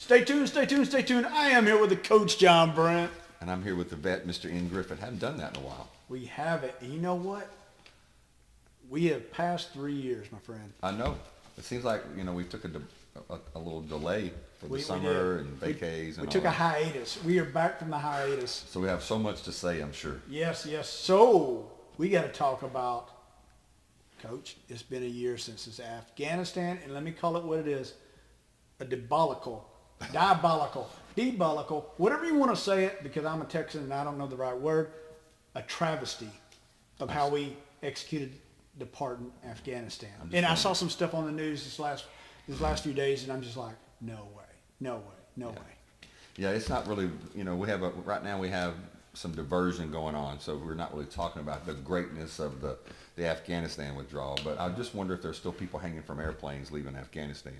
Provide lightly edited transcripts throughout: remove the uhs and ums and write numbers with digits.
Stay tuned, stay tuned, stay tuned. I am here with the coach, John Brent. And I'm here with the vet, Mr. Ian Griffin. Haven't done that in a while. We have it. And you know what? We have passed 3 years, my friend. I know. It seems like, we took a little delay for the We summer did. and vacays. We took a hiatus. We are back from the hiatus. So we have so much to say, I'm sure. Yes, yes. So we got to talk about, Coach, it's been a year since it's Afghanistan, and let me call it what it is, a diabolical, whatever you want to say it, because I'm a Texan and I don't know the right word, a travesty of how we executed the part in Afghanistan. And I saw some stuff on the news these last few days, and I'm just like, no way, no way, no way. Yeah, it's not really, right now we have some diversion going on, so we're not really talking about the greatness of the Afghanistan withdrawal, but I just wonder if there's still people hanging from airplanes leaving Afghanistan.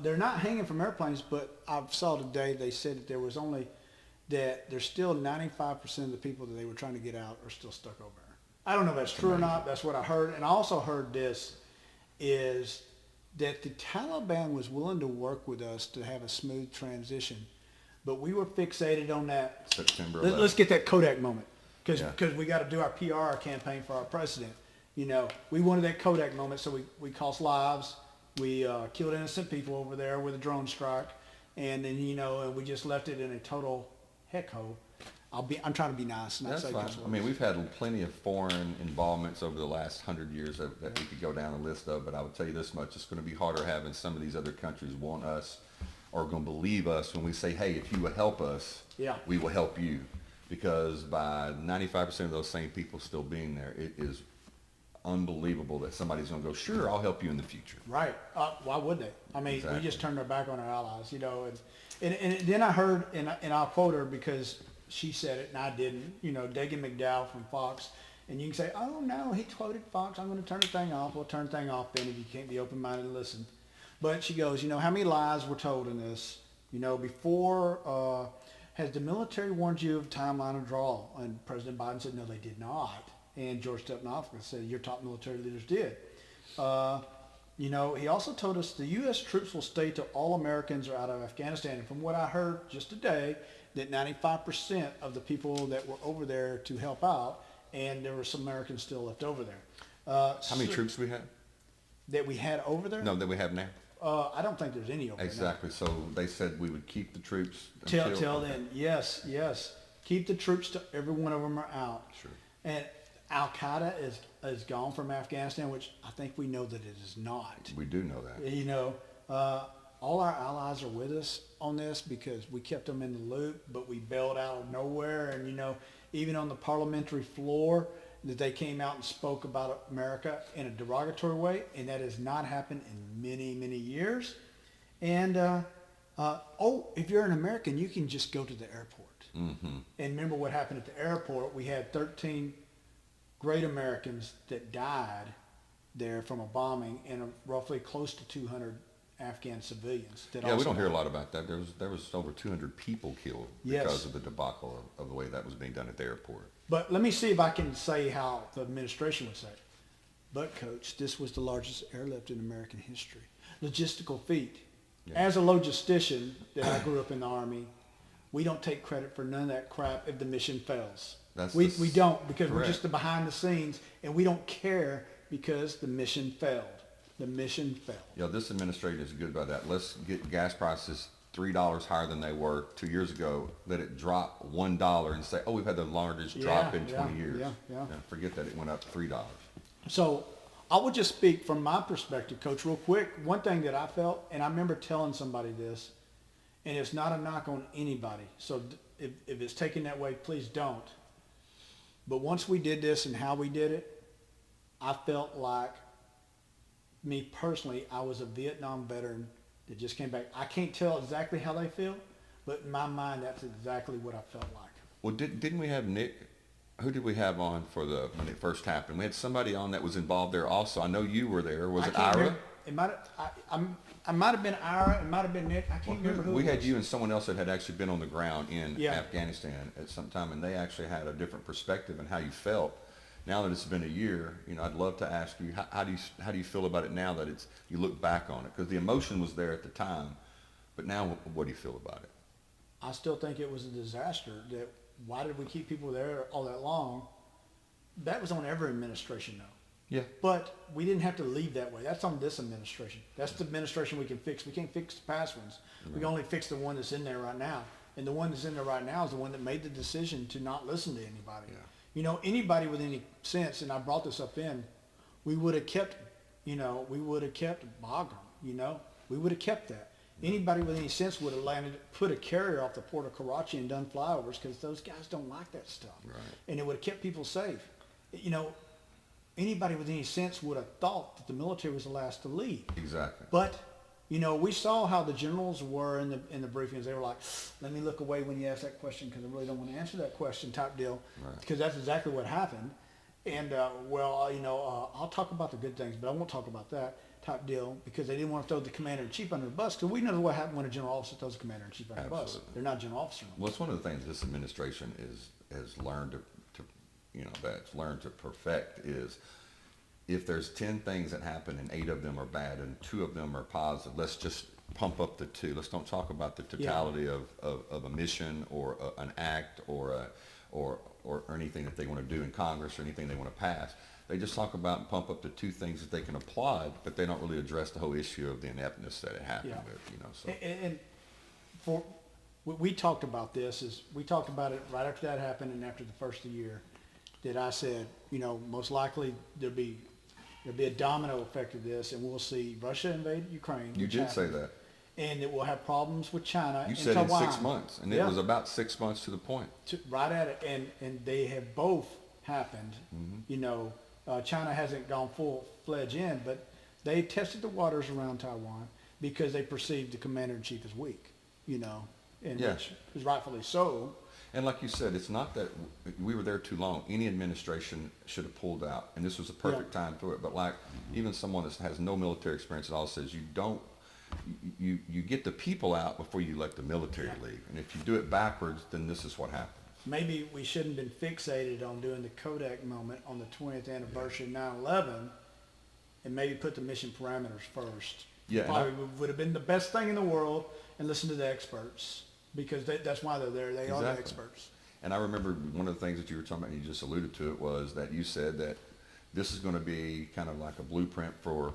They're not hanging from airplanes, but I saw today they said that there's still 95% of the people that they were trying to get out are still stuck over there. I don't know if that's true or not. That's what I heard. And I also heard this is that the Taliban was willing to work with us to have a smooth transition, but we were fixated on that. September 11th. Let's get that Kodak moment because we got to do our PR campaign for our president. We wanted that Kodak moment, so we cost lives. We killed innocent people over there with a drone strike, and then we just left it in a total heck hole. I'm trying to be nice. Not That's say fine. those words. I mean, we've had plenty of foreign involvements over the last 100 years that we could go down the list of, but I would tell you this much: it's going to be harder having some of these other countries want us or going to believe us when we say, "Hey, if you will help us, we will help you," because by 95% of those same people still being there, it is unbelievable that somebody's going to go, "Sure, I'll help you in the future." Right. Why would they? I mean, Exactly. we just turned our back on our allies, and then I heard, and I'll quote her because she said it and I didn't, Dagan McDowell from Fox, and you can say, oh no, he quoted Fox, I'm going to turn the thing off. Well, turn the thing off then if you can't be open-minded and listen. But she goes, how many lies were told in this? Before, has the military warned you of timeline of withdrawal? And President Biden said, no, they did not. And George Stephanopoulos said, your top military leaders did. He also told us the U.S. troops will stay till all Americans are out of Afghanistan. And from what I heard just today, that 95% of the people that were over there to help out, and there were some Americans still left over there. How many troops we have? That we had over there? No, that we have now. I don't think there's any over there. Exactly. So they said we would keep the troops Till then. Yes. Keep the troops till every one of them are out. Sure. And Al-Qaeda is gone from Afghanistan, which I think we know that it is not. We do know that. All our allies are with us on this because we kept them in the loop, but we bailed out of nowhere. And, even on the parliamentary floor, that they came out and spoke about America in a derogatory way, and that has not happened in many, many years. And, if you're an American, you can just go to the airport. Mm-hmm. And remember what happened at the airport. We had 13 great Americans that died there from a bombing, and roughly close to 200 Afghan civilians. We don't hear a lot about that. There was over 200 people killed because of the debacle of the way that was being done at the airport. But let me see if I can say how the administration would say it. But, Coach, this was the largest airlift in American history. Logistical feat. Yeah. As a logistician that I grew up in the Army, we don't take credit for none of that crap if the mission fails. We don't, because correct. We're just the behind the scenes, and we don't care because the mission failed. The mission failed. This administration is good about that. Let's get gas prices $3 higher than they were 2 years ago. Let it drop $1 and say, oh, we've had the largest drop in 20 years. Yeah. Forget that it went up $3. So I would just speak from my perspective, Coach, real quick. One thing that I felt, and I remember telling somebody this, and it's not a knock on anybody. So if it's taken that way, please don't. But once we did this and how we did it, I felt like, me personally, I was a Vietnam veteran that just came back. I can't tell exactly how they feel, but in my mind, that's exactly what I felt like. Well, didn't we have Nick? Who did we have on when it first happened? We had somebody on that was involved there also. I know you were there. Was it Ira? I might have been Ira. It might have been Nick. I can't remember who. We had you and someone else that had actually been on the ground in Afghanistan at some time, and they actually had a different perspective on how you felt. Now that it's been a year, I'd love to ask you, how do you feel about it now that you look back on it? Because the emotion was there at the time, But now, what do you feel about it? I still think it was a disaster. That why did we keep people there all that long? That was on every administration, though. Yeah. But we didn't have to leave that way. That's on this administration. That's the administration we can fix. We can't fix the past ones. We can only fix the one that's in there right now. And the one that's in there right now is the one that made the decision to not listen to anybody. Yeah. You know, anybody with any sense, and I brought this up we would have kept, we would have kept Bagram, we would have kept that. Anybody with any sense would have put a carrier off the port of Karachi and done flyovers because those guys don't like that stuff. Right. And it would have kept people safe. Anybody with any sense would have thought that the military was the last to leave. Exactly. But, we saw how the generals were in the briefings. They were like, let me look away when you ask that question because I really don't want to answer that question type deal. Right. Because that's exactly what happened. And, I'll talk about the good things, but I won't talk about that type deal because they didn't want to throw the commander-in-chief under the bus because we know what happens when a general officer throws the commander-in-chief under the bus. Absolutely. They're not general officers. Well, it's one of the things this administration has learned that's learned to perfect is if there's 10 things that happen and 8 of them are bad and 2 of them are positive, let's just pump up the 2. Let's don't talk about the totality of a mission or an act or anything that they want to do in Congress or anything they want to pass. They just talk about and pump up the 2 things that they can applaud, but they don't really address the whole issue of the ineptness that it happened with, So. And we talked about this, we talked about it right after that happened and after the first of the year, that I said, most likely there'll be a domino effect of this, and we'll see Russia invade Ukraine. You did say that. And it will have problems with China. You said Taiwan. in 6 months, and it was about 6 months to the point. Right at it, and they have both happened. Mm-hmm. China hasn't gone full-fledged in, but they tested the waters around Taiwan because they perceived the commander-in-chief as weak, which is rightfully so. And like you said, it's not that we were there too long. Any administration should have pulled out, and this was a perfect time for it. But like even someone that has no military experience at all says, you get the people out before you let the military leave. And if you do it backwards, then this is what happens. Maybe we shouldn't have been fixated on doing the Kodak moment on the 20th anniversary of 9/11 and maybe put the mission parameters first. Yeah, Probably would have been the best thing in the world, and listen to the experts because that's why they're there. They are the experts. And I remember one of the things that you were talking about, and you just alluded to it, was that you said that this is going to be kind of like a blueprint for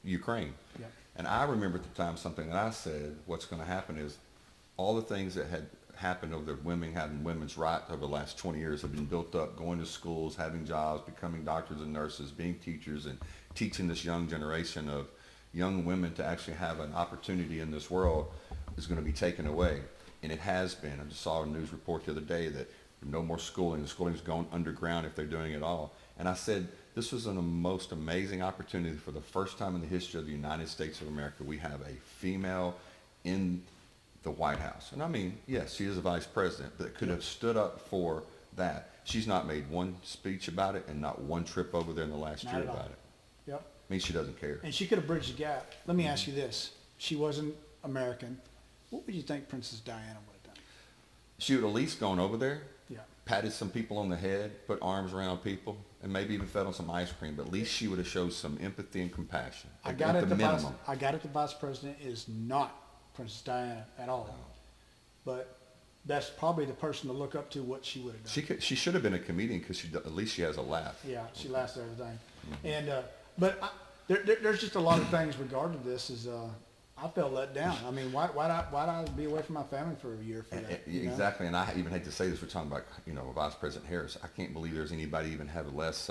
Ukraine. Yep. And I remember at the time something that I said, what's going to happen is all the things that had happened over the women having women's rights over the last 20 years have been built up, going to schools, having jobs, becoming doctors and nurses, being teachers, and teaching this young generation of young women to actually have an opportunity in this world is going to be taken away. And it has been. I just saw a news report the other day that no more schooling. The schooling's going underground if they're doing it all. And I said, this was the most amazing opportunity. For the first time in the history of the United States of America, we have a female in the White House. And I mean, yes, she is a vice president, but could have stood up for that. She's not made one speech about it and not one trip over there in the last year about it. Yep. I mean, she doesn't care. And she could have bridged the gap. Let me ask you this. She wasn't American. What would you think Princess Diana would have done? She would at least gone over there, patted some people on the head, put arms around people, and maybe even fed on some ice cream. But at least she would have showed some empathy and compassion. I got it. The vice president is not Princess Diana at all. No. But that's probably the person to look up to what she would have done. She should have been a comedian because at least she has a laugh. Yeah, she laughs at everything. Mm-hmm. And there's just a lot of things regarding this. I felt let down. I mean, why'd I be away from my family for a year for that? Exactly, and I even hate to say this. We're talking about Vice President Harris. I can't believe there's anybody even have less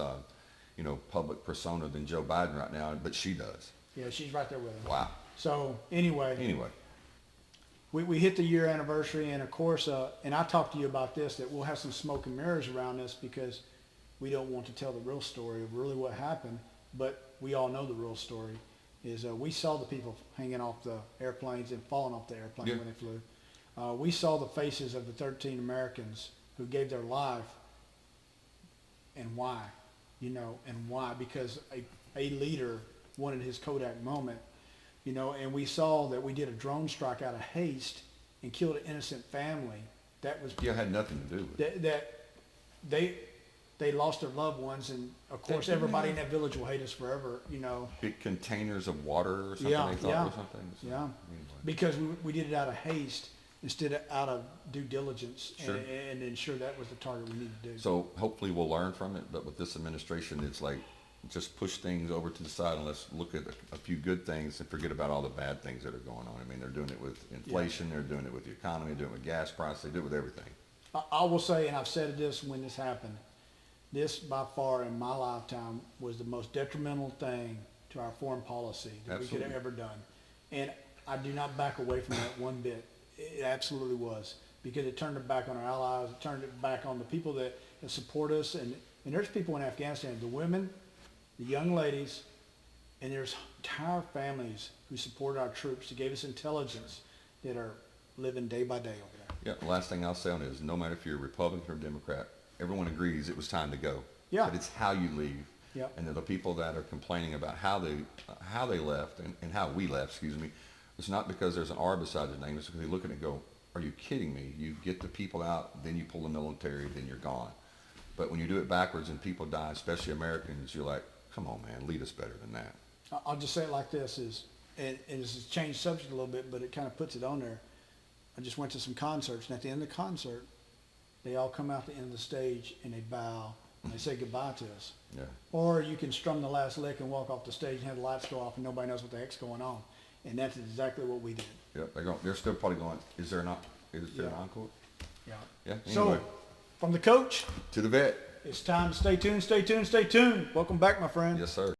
public persona than Joe Biden right now, but she does. Yeah, she's right there with him. Wow. So anyway, we hit the year anniversary, and of course, and I talked to you about this, that we'll have some smoke and mirrors around this because we don't want to tell the real story of really what happened, but we all know the real story. We saw the people hanging off the airplanes and falling off the airplane when they flew. We saw the faces of the 13 Americans who gave their life, and why, and why, because a leader wanted his Kodak moment, and we saw that we did a drone strike out of haste and killed an innocent family. That was had nothing to do with it. That they lost their loved ones, and of course everybody in that village will hate us forever, you know. Big containers of water or something Yeah, they thought yeah, or something. So, yeah. anyway. Because we did it out of haste instead of out of due diligence, Sure. and ensure that was the target we needed to do. So hopefully we'll learn from it, but with this administration, it's like, just push things over to the side and let's look at a few good things and forget about all the bad things that are going on. I mean, they're doing it with inflation, they're doing it with the economy, they're doing it with gas prices, they do it with everything. I will say, and I've said this when this happened, this by far in my lifetime was the most detrimental thing to our foreign policy that we could have ever done. And I do not back away from that one bit. It absolutely was, because it turned it back on our allies, it turned it back on the people that support us. And there's people in Afghanistan, the women, the young ladies, and there's entire families who support our troops, who gave us intelligence, that are living day by day over there. Yeah, the last thing I'll say on it is no matter if you're a Republican or Democrat, everyone agrees it was time to go. Yeah. But it's how you leave. Yeah. And the people that are complaining about how they left and how we left, excuse me, it's not because there's an R beside their name. It's because they look at it and go, are you kidding me? You get the people out, then you pull the military, then you're gone. But when you do it backwards and people die, especially Americans, you're like, come on, man, lead us better than that. I'll just say it like this, and this has changed subject a little bit, but it kind of puts it on there. I just went to some concerts, and at the end of the concert, they all come out the end of the stage and they bow and they say goodbye to us. Yeah. Or you can strum the last lick and walk off the stage and have the lights go off and nobody knows what the heck's going on. And that's exactly what we did. Yep. They're still probably going, is there an encore? Yeah. Yeah. Anyway, So, from the coach, to the vet. it's time to stay tuned, stay tuned, stay tuned. Welcome back, my friend. Yes, sir.